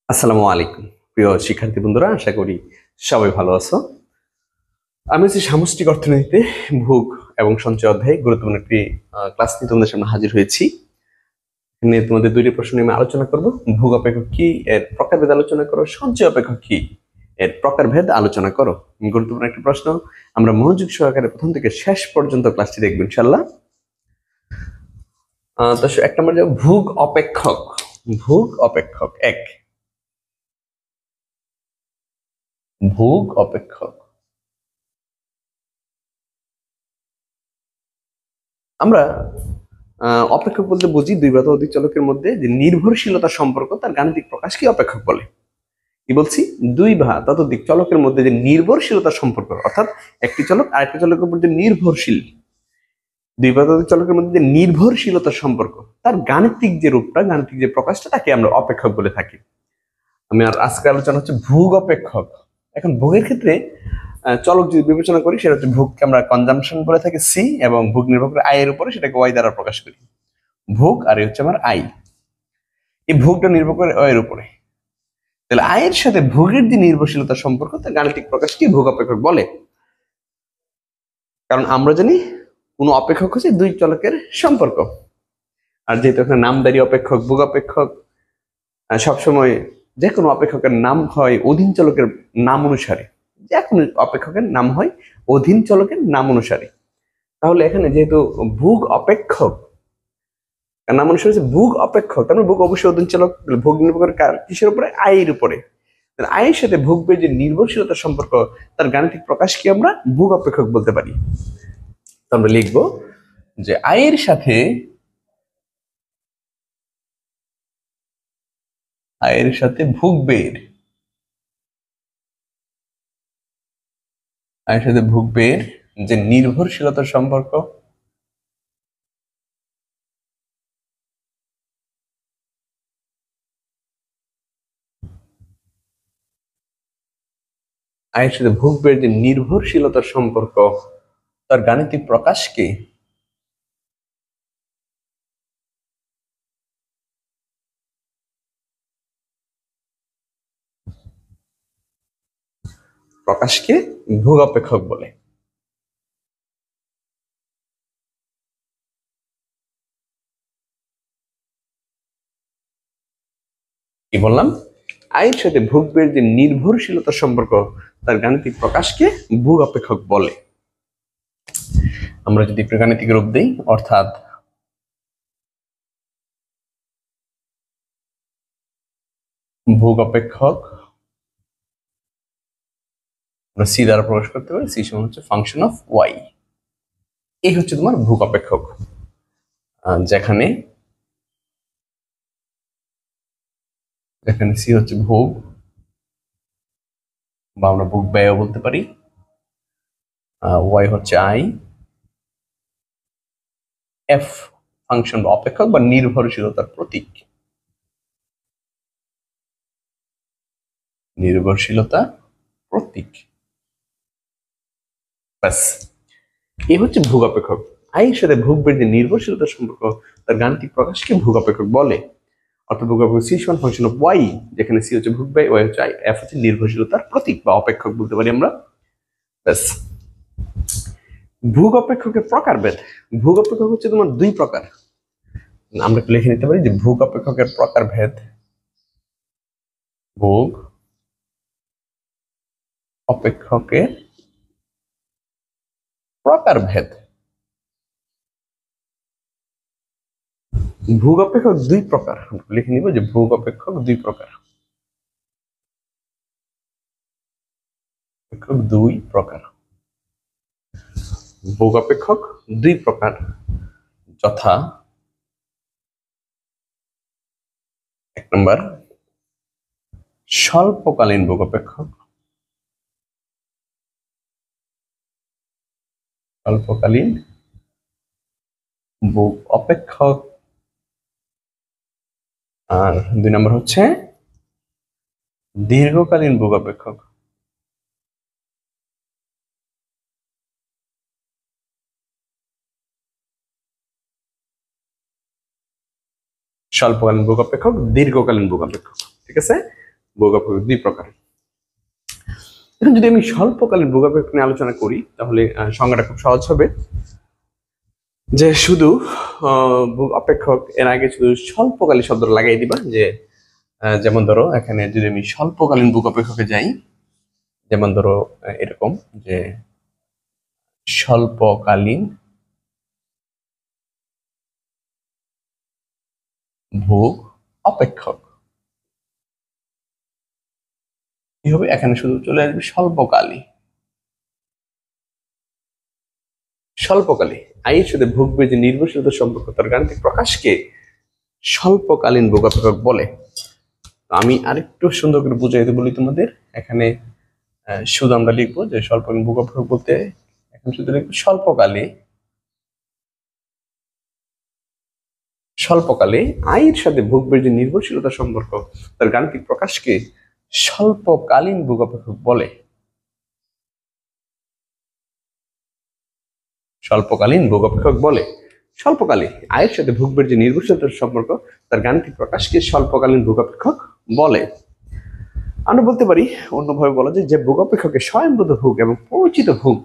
আসসালামু আলাইকুম প্রিয় শিক্ষার্থী বন্ধুরা, আশা করি সবাই ভালো আছো। আমি হচ্ছে সামষ্টিক অর্থনীতিতে ভোগ এবং সঞ্চয় অধ্যায়ে গুরুত্বপূর্ণ একটি ক্লাস নিয়ে তোমাদের সামনে হাজির হয়েছি। এখানে তোমাদের দুইটি প্রশ্ন নিয়ে আমি আলোচনা করব। ভোগ অপেক্ষক কি, এর প্রকারভেদ আলোচনা করো। সঞ্চয় অপেক্ষক কি, এর প্রকারভেদ আলোচনা করো। গুরুত্বপূর্ণ একটি প্রশ্ন, আমরা মনোযোগ সহকারে প্রথম থেকে শেষ পর্যন্ত ক্লাসটি দেখবো ইনশাল্লাহ। তো এক নম্বর যাবো ভোগ অপেক্ষক। ভোগ অপেক্ষক এক, ভোগ অপেক্ষক। আমরা অপেক্ষক বলতে বুঝি দুই বা অধিক চলকের মধ্যে যে নির্ভরশীলতা সম্পর্ক, তার গাণিতিক প্রকাশকে অপেক্ষক বলে। কি বলছি? দুই বা ততোধিক চলকের মধ্যে যে নির্ভরশীলতা সম্পর্ক, অর্থাৎ একটি চলক আরেকটি চলকের উপর যে নির্ভরশীল, দুই বা ততোধিক চলকের মধ্যে যে নির্ভরশীলতা সম্পর্ক, তার গাণিতিক যে রূপটা, গাণিতিক যে প্রকাশটা, তাকে আমরা অপেক্ষক বলে থাকি। আমি আর আজকে আলোচনা হচ্ছে ভোগ অপেক্ষক। এখন ভোগের ক্ষেত্রে চলক যদি বিবেচনা করি, সেটা হচ্ছে ভোগকে আমরা কনজাম্পশন বলে থাকি সি, এবং ভোগ নির্ভর করে আয়ের উপরে, সেটাকে ওয়াই দ্বারা প্রকাশ করি। ভোগ আর হচ্ছে আমার আয়। এই ভোগটা নির্ভর করে এর উপরে। তাহলে আয়ের সাথে ভোগের যে নির্ভরশীলতার সম্পর্ক, তার গাণিতিক প্রকাশকে ভোগ অপেক্ষক বলে। কারণ আমরা জানি কোন অপেক্ষক হচ্ছে দুই চলকের সম্পর্ক। আর যেহেতু এখানে নামদারি অপেক্ষক, ভোগ অপেক্ষক, সবসময় যে কোনো অপেক্ষকের নাম হয় অধীন চলকের নাম অনুসারে। যে কোনো অপেক্ষকের নাম হয় অধীন চলকের নাম অনুসারে। তাহলে এখানে যেহেতু ভোগ অপেক্ষক, নাম অনুসারে হচ্ছে ভোগ অপেক্ষক, তার মানে ভোগ অবশ্যই অধীন চলক। ভোগ নির্ভর করে কিসের উপরে? আয়ের উপরে। আয়ের সাথে ভোগের যে নির্ভরশীলতার সম্পর্ক, তার গাণিতিক প্রকাশকে আমরা ভোগ অপেক্ষক বলতে পারি। তো আমরা লিখবো যে আয়ের সাথে ভোগের, আয়ের সাথে ভোগের যে নির্ভরশীলতার সম্পর্ক, আয়ের সাথে ভোগের যে নির্ভরশীলতার সম্পর্ক, তার গাণিতিক প্রকাশকে ভোগ অপেক্ষক বলে। কি বললাম? আয়ের সাথে ভোগের যে নির্ভরশীলতার সম্পর্ক, তার গাণিতিক প্রকাশকে ভোগ অপেক্ষক বলে। আমরা যদি একটু গাণিতিক রূপ দিই, অর্থাৎ ভোগ অপেক্ষক আমরা সি দ্বারা প্রকাশ করতে পারি। সি সমান হচ্ছে ফাংশন অফ ওয়াই। এই হচ্ছে তোমার ভোগ অপেক্ষক, যেখানে যেখানে সি হচ্ছে ভোগ, বা আমরা ভোগ ব্যয় বলতে পারি, ওয়াই হচ্ছে আই, এফ ফাংশন বা অপেক্ষক বা নির্ভরশীলতার প্রতীক। নির্ভরশীলতা প্রতীক, ব্যাস। এই হচ্ছে ভোগ অপেক্ষক। আয়ের সাথে ভোগের যে নির্ভরশীলতার সম্পর্ক, তার গাণিতিক প্রকাশকে ভোগ অপেক্ষক বলে। অর্থাৎ ভোগ অপেক্ষক সি সমান ফাংশন অফ ওয়াই, যেখানে সি হচ্ছে ভোগ ব্যয়, ওয়াই হচ্ছে আই, এফ হচ্ছে নির্ভরশীলতার প্রতীক বা অপেক্ষক বলতে পারি আমরা, ব্যাস। ভোগ অপেক্ষকের প্রকারভেদ। ভোগ অপেক্ষক হচ্ছে তোমার দুই প্রকার। আমরা একটু লিখে নিতে পারি যে ভোগ অপেক্ষকের প্রকারভেদ। ভোগ অপেক্ষকের প্রকারভেদ। ভোগ অপেক্ষক দুই প্রকার, লিখে নিব যে ভোগ অপেক্ষক দুই প্রকার। দুই প্রকার ভোগ অপেক্ষক দুই প্রকার, যথা এক নম্বর স্বল্পকালীন ভোগ অপেক্ষক। স্বল্পকালীন ভোগ অপেক্ষক। আর দুই নম্বর হচ্ছে দীর্ঘকালীন ভোগ অপেক্ষক। স্বল্পকালীন ভোগ অপেক্ষক, দীর্ঘকালীন ভোগ অপেক্ষক, ঠিক আছে। ভোগ অপেক্ষক দুই প্রকার। এখন যদি আমি স্বল্পকালীন ভোগ অপেক্ষক নিয়ে আলোচনা করি তাহলে সংজ্ঞাটা খুব সহজ হবে, যে শুধু ভোগ অপেক্ষক এর আগে শুধু স্বল্পকালীন শব্দটা লাগাই দিবা, যে যেমন ধরো এখানে যদি আমি স্বল্পকালীন ভোগ অপেক্ষকে যাই, যেমন ধরো এরকম যে স্বল্পকালীন ভোগ অপেক্ষক, কি হবে এখানে শুধু চলে আসবে স্বল্পকালী। স্বল্পকালী আয়ের সাথে ভোগ যে নির্ভরশীলতা সম্পর্ক তার গাণিতিক প্রকাশকে স্বল্পকালীন ভোগ অপেক্ষক বলে। আমি আরেকটু সুন্দর করে বুঝাইতে বলি তোমাদের, এখানে শুধু আমরা লিখবো যে স্বল্পকালীন ভোগ অপেক্ষক বলতে এখন শুধু লিখবো স্বল্পকালে আয়ের সাথে ভোগের যে নির্ভরশীলতা সম্পর্ক তার গাণিতিক প্রকাশকে স্বল্পকালীন ভোগ অপেক্ষক বলে। স্বল্পকালীন ভোগ অপেক্ষক বলে। স্বল্পকালে আয়ের সাথে ভোগের যে নির্ভরশীলতার সম্পর্ক তার গাণিতিক প্রকাশকে স্বল্পকালীন ভোগ অপেক্ষক বলে। আমরা বলতে পারি অন্যভাবে বলা যায় যে ভোগ অপেক্ষকের স্বয়ংবদ্ধ ভোগ এবং পরিচিত ভোগ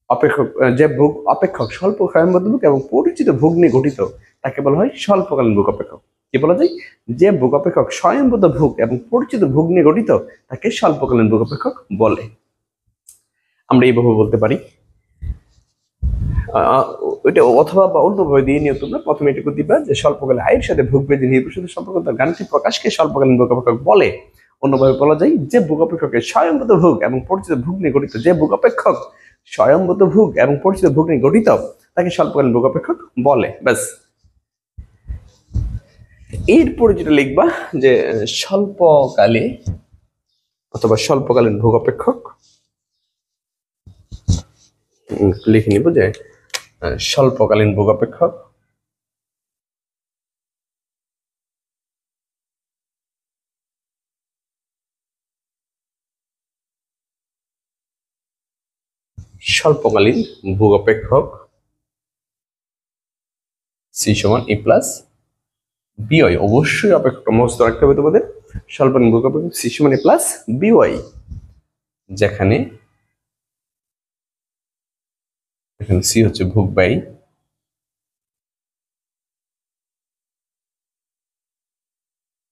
অপেক্ষক, যে ভোগ অপেক্ষক স্বল্প স্বয়ংবদ্ধ ভোগ এবং পরিচিত ভোগ নিয়ে গঠিত তাকে বলা হয় স্বল্পকালীন ভোগ অপেক্ষক। কি বলা যায়? যে ভোগ অপেক্ষক স্বয়ংবদ্ধ ভোগ এবং পরিচিত ভোগ নিয়ে গঠিত তাকে স্বল্পকালীন ভোগ অপেক্ষক বলে। আমরা এইভাবে বলতে পারি, ওইটা অথবা বা অন্যভাবে দিয়ে নিও তোমরা। প্রথমে এটুকু দিবা যে স্বল্পকালীন আয়ের সাথে ভোগ যে নির্ভরশীল সম্পর্ক তার গাণিতিক প্রকাশকে স্বল্পকালীন ভোগ অপেক্ষক বলে। অন্যভাবে বলা যায় যে ভোগ অপেক্ষকের স্বয়ংবদ্ধ ভোগ এবং পরিচিত ভোগ নিয়ে গঠিত, যে ভোগ অপেক্ষক স্বয়ংবদ্ধ ভোগ এবং পরিচিত ভোগ নিয়ে গঠিত তাকে স্বল্পকালীন ভোগ অপেক্ষক বলে। ব্যাস। এরপরে যেটা লিখবা যে স্বল্পকালে অথবা স্বল্পকালীন ভোগ অপেক্ষক, লিখে নিব যে স্বল্পকালীন ভোগ অপেক্ষক স্বল্পকালীন ভোগ অপেক্ষক সি সমান এ প্লাস বিওয়াই। অবশ্যই অপেক্ষকটা মুখস্থ রাখতে হবে তোমাদের। স্বল্পকালীন ভোগ অপেক্ষক সি সমান এ প্লাস বিওয়াই, যেখানে এখানে সি হচ্ছে ভোগ ব্যয়,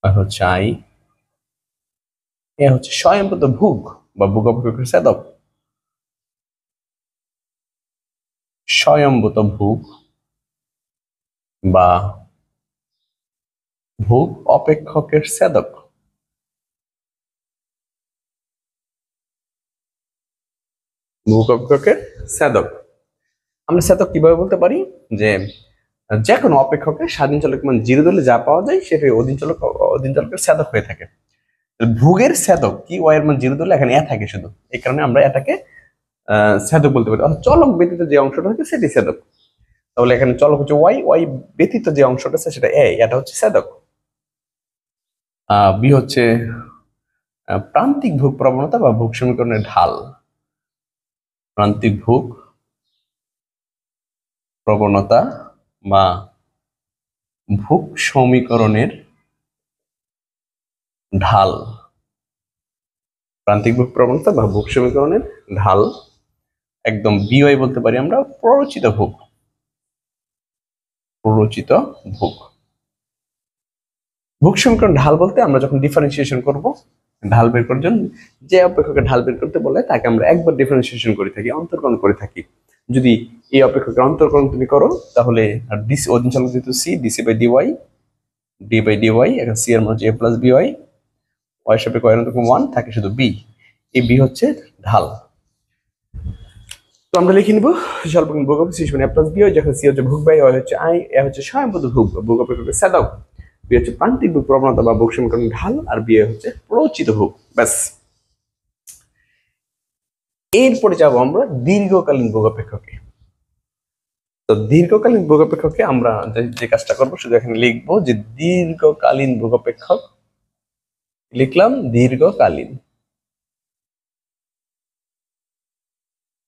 আর হচ্ছে আই, এ হচ্ছে স্বয়ংবদ্ধ ভোগ বা ভোগ অপেক্ষকের ছেদক। স্বয়ংবদ্ধ ভোগ বা ভোগ অপেক্ষকের ছেদক। ভোগ অপেক্ষকের ছেদক আমরা ছেদক কিভাবে বলতে পারি? যে যে কোনো অপেক্ষকের স্বাধীন চলক মান 0 ধরলে যা পাওয়া যায় সেটাই অধীন চলকের ছেদক হয়ে থাকে। ভোগের ছেদক কি? ওয়াই এর মান 0 ধরলে এখানে এ থাকে শুধু, এই কারণে আমরা এটাকে ছেদক বলতে পারি। অর্থাৎ চলক ব্যতীত যে অংশটা থাকে সেটাই ছেদক। তাহলে এখানে চলক হচ্ছে ওয়াই, ওয়াই ব্যতীত যে অংশটা আছে সেটা এ, এটা হচ্ছে ছেদক। বি হচ্ছে প্রান্তিক ভোগ প্রবণতা বা ভোগ সমীকরণের ঢাল। প্রান্তিক ভোগ প্রবণতা বা ভোগ সমীকরণের ঢাল। প্রান্তিক ভোগ প্রবণতা বা ভোগ সমীকরণের ঢাল। একদম বিওয়াই বলতে পারি আমরা প্ররোচিত ভোগ। প্ররোচিত ভোগ। ভোগ সমীকরণ ঢাল বলতে আমরা যখন ডিফারেন্সিয়েশন করব, ঢাল বের করার জন্য যে অপেক্ষকের ঢাল বের করতে বলে তাকে আমরা একবার ডিফারেন্সিয়েশন করে থাকি, অন্তর্করণ করে থাকি। যদি এই অপেক্ষকের অন্তর্করণ তুমি করো তাহলে ডিসি অধীন চলক যেহেতু C, DC by DY, D by DY, এখন সি এর মান হচ্ছে এ প্লাস বিওয়াই, ওয়াই সাপেক্ষে ওয়াই অন্তর্করণ 1 থাকে শুধু বি। এই বি হচ্ছে ঢাল। তো আমরা লিখে নিব স্বল্পকালীন ভোগ অপেক্ষক সি সমান এ প্লাস বিওয়াই, যেখানে সি হচ্ছে ভোগ ব্যয়, ওয়াই হচ্ছে আই, এ হচ্ছে স্বয়ংবদ্ধ ভোগ ভোগ অপেক্ষকের ছেদক, বি হচ্ছে প্রান্তিক ভোগ প্রবণতা বা ভোগ সমীকরণ ঢাল, আর বি হচ্ছে প্ররোচিত ভোগ। ব্যাস। এরপরে যাবো আমরা দীর্ঘকালীন ভোগ অপেক্ষকে। তো দীর্ঘকালীন ভোগ অপেক্ষকে আমরা যে কাজটা করবো শুধু এখানে লিখবো যে দীর্ঘকালীন ভোগ অপেক্ষক। লিখলাম দীর্ঘকালীন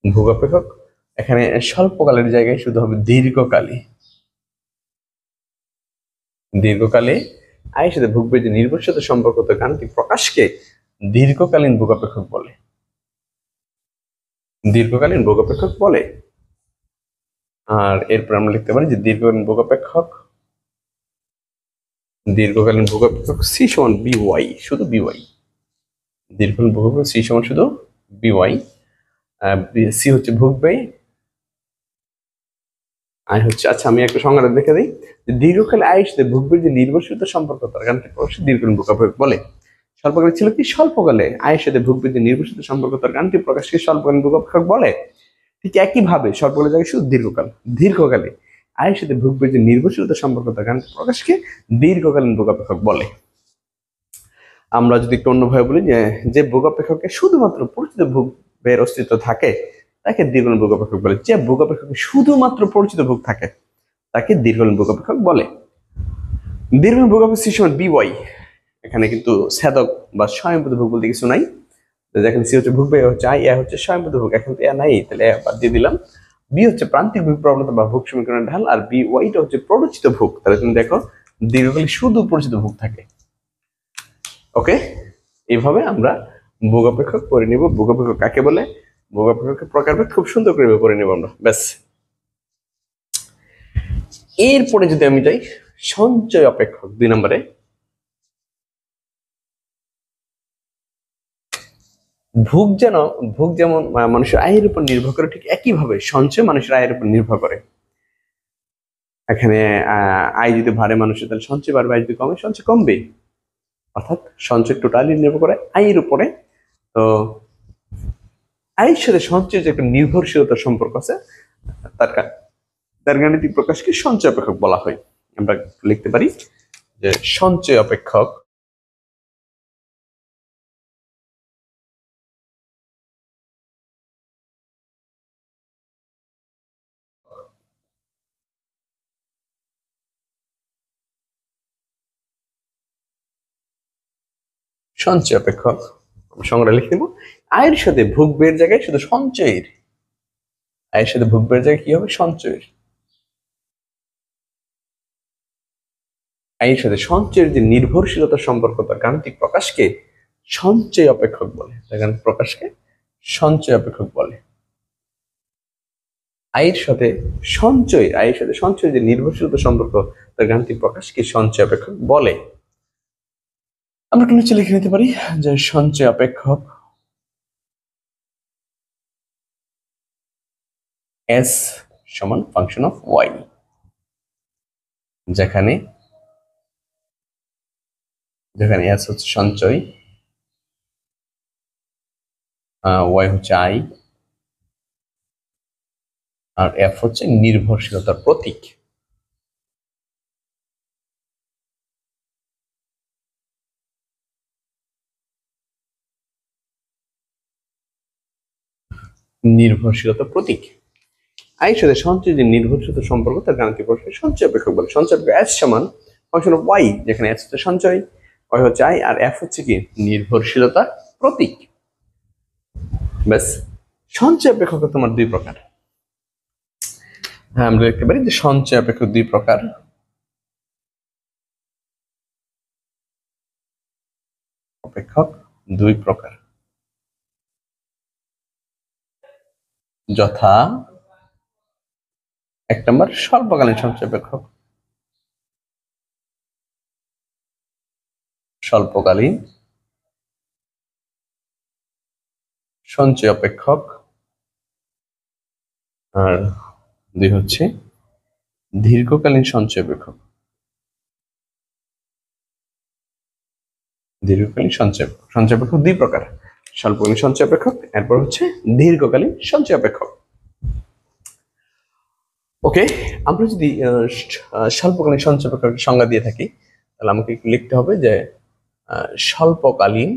ভোগ অপেক্ষক। এখানে স্বল্পকালের জায়গায় শুধু হবে দীর্ঘকালী। দীর্ঘকালে আয়ের সাথে ভোগবের যে নির্ভরশীলতা সম্পর্ক তার গাণিতিক প্রকাশকে দীর্ঘকালীন ভোগাপেক্ষক বলে। দীর্ঘকালীন ভোগাপেক্ষক বলে। আর এরপর আমরা লিখতে পারি যে দীর্ঘকালীন ভোগাপেক্ষক সি সমান বিওয়াই, শুধু বিওয়াই। দীর্ঘকালীন ভোগাপেক্ষক সি সমান শুধু বিওয়াই। সি হচ্ছে ভোগব্যয়, আয় হচ্ছে, আচ্ছা আমি একটা সংজ্ঞা দেখে দিই যে দীর্ঘকালে আয়ের সাথে ভোগব্যয়ের যে নির্ভরশীলতা সম্পর্ক তার গাণিতিক প্রকাশকে দীর্ঘকালীন ভোগাপেক্ষক বলে। স্বল্পকালে ছিল কি, স্বল্পকালে আয়ের সাথে ভোগব্যয়ের যে নির্ভরশীলতা সম্পর্ক তার গাণিতিক প্রকাশকে স্বল্পকালীন ভোগাপেক্ষক বলে। ঠিক একইভাবে স্বল্পকালে জায়গায় শুধু দীর্ঘকালে আয়ের সাথে ভোগব্যয়ের যে নির্ভরশীলতা সম্পর্ক তার গাণিতিক প্রকাশকে দীর্ঘকালীন ভোগাপেক্ষক বলে। আমরা যদি একটু অন্যভাবে বলি যে ভোগাপেক্ষকে শুধুমাত্র পরিচিত ভোগের অস্তিত্ব থাকে তাকে দীর্ঘকালীন ভোগাপেক্ষক বলে। যে ভোগাপেক্ষকে শুধুমাত্র পরিচিত ভোগ থাকে তাকে দীর্ঘকালীন ভোগাপেক্ষক বলে। দীর্ঘকালীন ভোগাপেক্ষক সি সমান বিওয়াই। এখানে কিন্তু ছেদক বা স্বয়ংভূত ভোগ বলতে কিছু নাই। দেখেন সি হচ্ছে ভোগব্যয়, হচ্ছে আই, এ হচ্ছে স্বয়ংভূত ভোগ। এখন তো এ নাই, তাহলে বাদ দিয়ে দিলাম। বি হচ্ছে প্রান্তিক ভোগ প্রবণতা বা ভোগ সমীকরণের ঢাল, আর বি ওয়াইটা হচ্ছে পরিচিত ভোগ। তাহলে তুমি দেখো দীর্ঘকালীন শুধু পরিচিত ভোগ থাকে। ওকে, এইভাবে আমরা ভোগাপেক্ষক পড়ে নিব। ভোগাপেক্ষক কাকে বলে, ভোগাপেক্ষকের প্রকারভেদ খুব সুন্দর করে পড়ে নিব আমরা, ব্যাস। এরপরে যদি আমি যাই সঞ্চয় অপেক্ষক 2 নম্বরে, ভোগ যেমন মানুষের আয়ের উপর নির্ভর করে, ঠিক একইভাবে সঞ্চয় মানুষের আয়ের উপর নির্ভর করে। এখানে আয় যদি বাড়ে মানুষের, তাহলে সঞ্চয় বাড়বে, আয় যদি কমে সঞ্চয় কমবে। অর্থাৎ সঞ্চয় টোটালি নির্ভর করে আয়ের উপরে। তো আয়ের সাথে সঞ্চয়ের যে একটা নির্ভরশীলতার সম্পর্ক আছে তার গাণিতিক প্রকাশকে সঞ্চয় অপেক্ষক বলা হয়। আমরা লিখতে পারি যে সঞ্চয় অপেক্ষক সঞ্চয় অপেক্ষক সংজ্ঞা লিখে দেব। আয়ের সাথে ভোগব্যয়ের জায়গায় শুধু সঞ্চয়ের, আয়ের সাথে ভোগব্যয়ের জায়গায় কি হবে, সঞ্চয়ের। আয়ের সাথে সঞ্চয়ের যে নির্ভরশীলতার সম্পর্ক তার গাণিতিক প্রকাশকে সঞ্চয় অপেক্ষক বলে। তার গাণিতিক প্রকাশকে সঞ্চয় অপেক্ষক বলে। আয়ের সাথে সঞ্চয়ের যে নির্ভরশীলতার সম্পর্ক তার গাণিতিক প্রকাশকে সঞ্চয় অপেক্ষক বলে। আমরা একটু নিচে লিখে নিতে পারি যে সঞ্চয় অপেক্ষক এস সমান ফাংশন অফ ওয়াই, যেখানে এস হচ্ছে সঞ্চয়, ওয়াই হচ্ছে আই, আর এফ হচ্ছে নির্ভরশীলতার প্রতীক। নির্ভরশীলতা প্রতীক। আয়ের সাথে সঞ্চয় যে নির্ভরশীলতা সম্পর্ক তার গাণিতিক প্রকাশকে সঞ্চয় অপেক্ষক বলে। সঞ্চয় অপেক্ষক এস সমান ফাংশন অফ ওয়াই, যেখানে এস হচ্ছে সঞ্চয়, ওয়াই হচ্ছে আই, আর এফ হচ্ছে কি, নির্ভরশীলতা প্রতীক। ব্যাস। সঞ্চয় অপেক্ষক তোমার 2 প্রকার। হ্যাঁ, আমরা দেখতে পারি যে সঞ্চয় অপেক্ষক 2 প্রকার। অপেক্ষক 2 প্রকার, যথা 1 নম্বর স্বল্পকালীন সঞ্চয় অপেক্ষক। স্বল্পকালীন সঞ্চয় অপেক্ষক, আর 2 হচ্ছে দীর্ঘকালীন সঞ্চয় অপেক্ষক। দীর্ঘকালীন সঞ্চয় অপেক্ষক 2 প্রকার, স্বল্পকালীন সঞ্চয় অপেক্ষক, এরপর হচ্ছে দীর্ঘকালীন সঞ্চয় অপেক্ষক। ওকে, আমরা যদি স্বল্পকালীন সঞ্চয় অপেক্ষকের সংজ্ঞা দিয়ে থাকি, তাহলে আমাকে একটু লিখতে হবে যে স্বল্পকালীন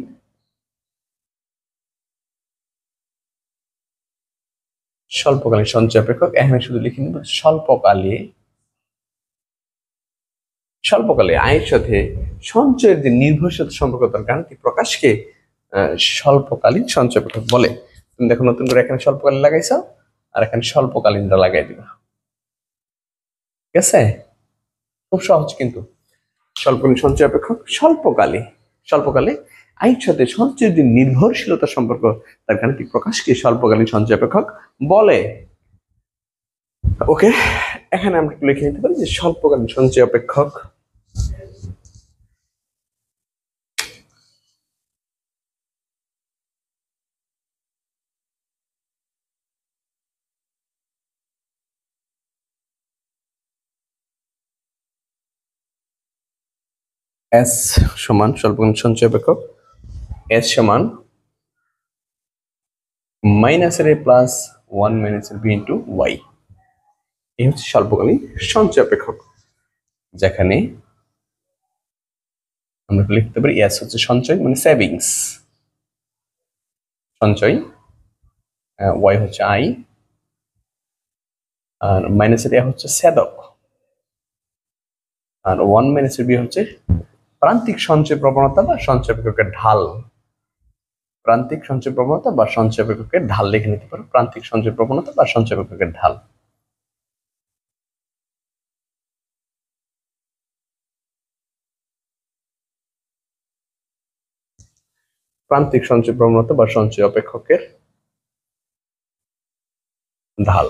সঞ্চয় অপেক্ষক। এখানে শুধু লিখে নিব স্বল্পকালে আয়ের সাথে সঞ্চয়ের যে নির্ভরশীলতা সম্পর্ক তার গাণিতিক প্রকাশকে স্বল্পকালীন সঞ্চয় অপেক্ষক বলে। তুমি দেখো নতুন করে এখানে স্বল্পকালীন লাগাইছো, আর এখানে স্বল্পকালীনটা লাগাই দিবা। ঠিক আছে, খুব সহজ কিন্তু। স্বল্পকালীন সঞ্চয় অপেক্ষক স্বল্পকালে আয়ের সাথে সঞ্চয়ের যে নির্ভরশীলতা সম্পর্ক তার গাণিতিক প্রকাশকে স্বল্পকালীন সঞ্চয় অপেক্ষক বলে। ওকে, এখানে আমরা একটু লিখে নিতে পারি যে স্বল্পকালীন সঞ্চয় অপেক্ষক এস সমান স্বল্পকালীন সঞ্চয় অপেক্ষক এস সমান মাইনাসের এ প্লাস 1 মাইনাসের বি ইন্টু ওয়াই। এই হচ্ছে স্বল্পকালীন সঞ্চয় অপেক্ষক, যেখানে আমরা লিখতে পারি এস হচ্ছে সঞ্চয় মানে সেভিংস সঞ্চয়, ওয়াই হচ্ছে আই, আর মাইনাসের এ হচ্ছে সেদক, আর 1 মাইনাসের বি হচ্ছে প্রান্তিক সঞ্চয় প্রবণতা বা সঞ্চয় অপেক্ষকের ঢাল। প্রান্তিক সঞ্চয় প্রবণতা বা সঞ্চয় অপেক্ষকের ঢাল লিখে নিতে পারো, প্রান্তিক সঞ্চয় প্রবণতা বা সঞ্চয় অপেক্ষকের ঢাল। প্রান্তিক সঞ্চয় প্রবণতা বা সঞ্চয় অপেক্ষকের ঢাল।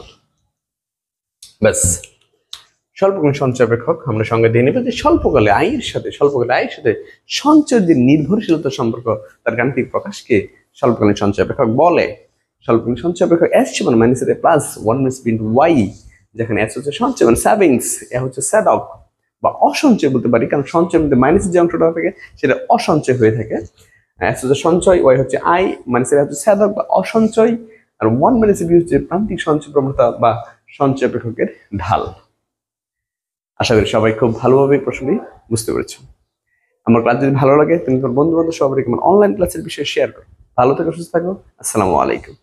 ব্যাস, স্বল্পকালীন সঞ্চয় অপেক্ষক আমরা সঙ্গে দিয়ে নেব যে স্বল্পকালে আয়ের সাথে সঞ্চয়ের যে নির্ভরশীলতা সম্পর্ক তার গাণিতিক প্রকাশকে স্বল্পকালীন সঞ্চয় অপেক্ষক বলে। স্বল্পকালীন সঞ্চয় অপেক্ষক এস সমান মাইনাসের A plus 1 minus B into Y, যেখানে এস হচ্ছে সঞ্চয় মানে সেভিংস, এ হচ্ছে সেডক বা অসঞ্চয় বলতে পারি, কারণ সঞ্চয়ের মধ্যে মাইনাসের যে অংশটা থাকে সেটা অসঞ্চয় হয়ে থাকে। এস হচ্ছে সঞ্চয়, ওয়াই হচ্ছে আই, মাইনাসের হচ্ছে সেডক বা অসঞ্চয়, আর 1 মাইনাসের বি হচ্ছে প্রান্তিক সঞ্চয় প্রবণতা বা সঞ্চয় অপেক্ষকের ঢাল। আশা করি সবাই খুব ভালোভাবে প্রশ্নটি বুঝতে পেরেছো। আমার ক্লাস যদি ভালো লাগে তুমি তোমার বন্ধু বান্ধব সবাইকে অনলাইন ক্লাসের বিষয়ে শেয়ার করো। ভালো থেকো, সুস্থ থাকো। আসসালামু আলাইকুম।